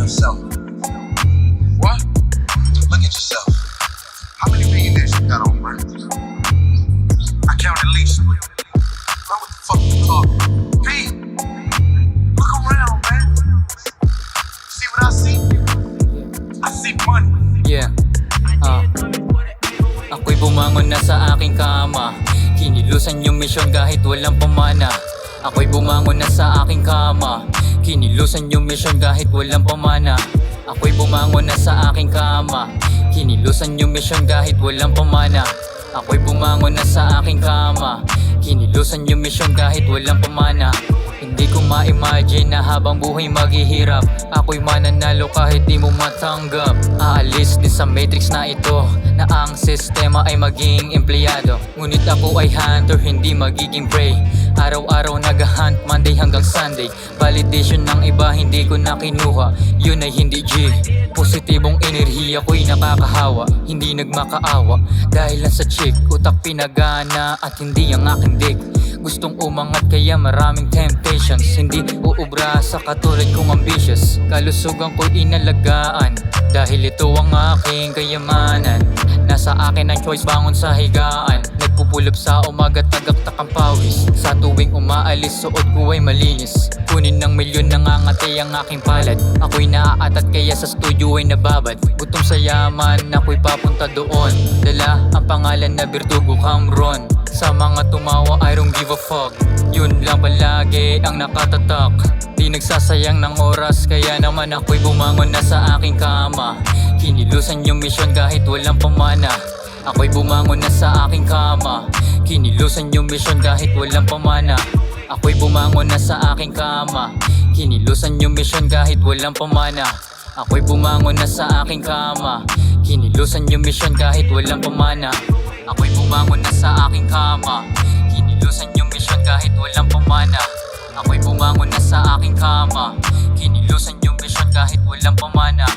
yourself. What? Look at yourself. How many millionaires you got on, bro? I count at least 3. Man, what the fuck you talking? P, look around, man. See what I see? I see money. Yeah, ako'y bumangon na sa aking kama. Kinilusan yung misyon kahit walang pamana. Ako'y bumangon na sa aking kama. Kinilusan yung misyon kahit walang pamana. Ako'y bumangon na sa aking kama. Kinilusan yung misyon kahit walang pamana. Ako'y bumangon na sa aking kama. Kinilusan yung misyon kahit walang pamana. Hindi ko ma-imagine na habang buhay maghihirap ako'y mananalo kahit di mo matanggap. Aalis din sa matrix na ito, na ang sistema ay maging empleyado. Ngunit ako ay hunter, hindi magiging prey. Araw-araw nag-hunt, Monday hanggang Sunday. Validation ng iba hindi ko na kinuha, yun ay hindi G. Positibong enerhiya ko'y nakakahawa, hindi nagmakaawa. Dahil lang sa chick, utak pinagana at hindi ang aking dick. Gustong umangat kaya maraming temptations, hindi uubra sa katulad kong ambitious. Kalusugan ko'y inalagaan, dahil ito ang aking kayamanan. Nasa akin ang choice bangon sa higaan. Nagpupulop sa umaga tagaktak ang pawis. Sa tuwing umaalis suot ko ay malinis. Kunin ng milyon nangangatay ang aking palad. Ako'y naaatat kaya sa studio ay nababad. Gutom sa yaman ako'y papunta doon. Dala ang pangalan na Bertugo Camron. Sa mga tumawa I don't give a fuck. Yun lang palagi ang nakatatak. Di nagsasayang ng oras kaya naman ako'y bumangon na sa aking kama. Kinilusan yung misyon kahit walang pamana. Ako'y bumangon na sa aking kama. Kinilusan yung misyon kahit walang pamana. Ako'y bumangon na sa aking kama. Kinilusan yung misyon kahit walang pamana. Ako'y bumangon na sa aking kama. Kinilusan yung misyon kahit walang pamana. Ako'y bumangon na sa aking kama. Kinilusan yung misyon kahit walang pamana. Ako'y bumangon na sa aking kama. Kinilusan yung misyon kahit walang pamana.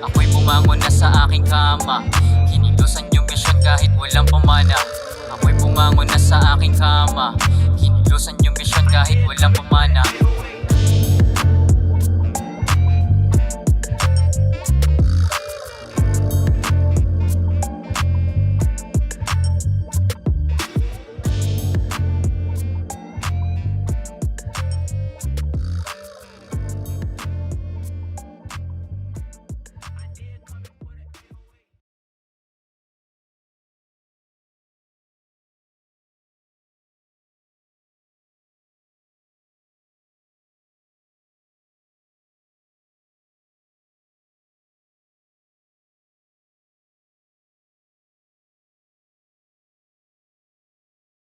Ako'y bumangon na sa aking kama. Kinilusan yung misyon kahit walang pamana. Ako'y bumangon na sa aking kama. Kinilusan yung misyon kahit walang pamana.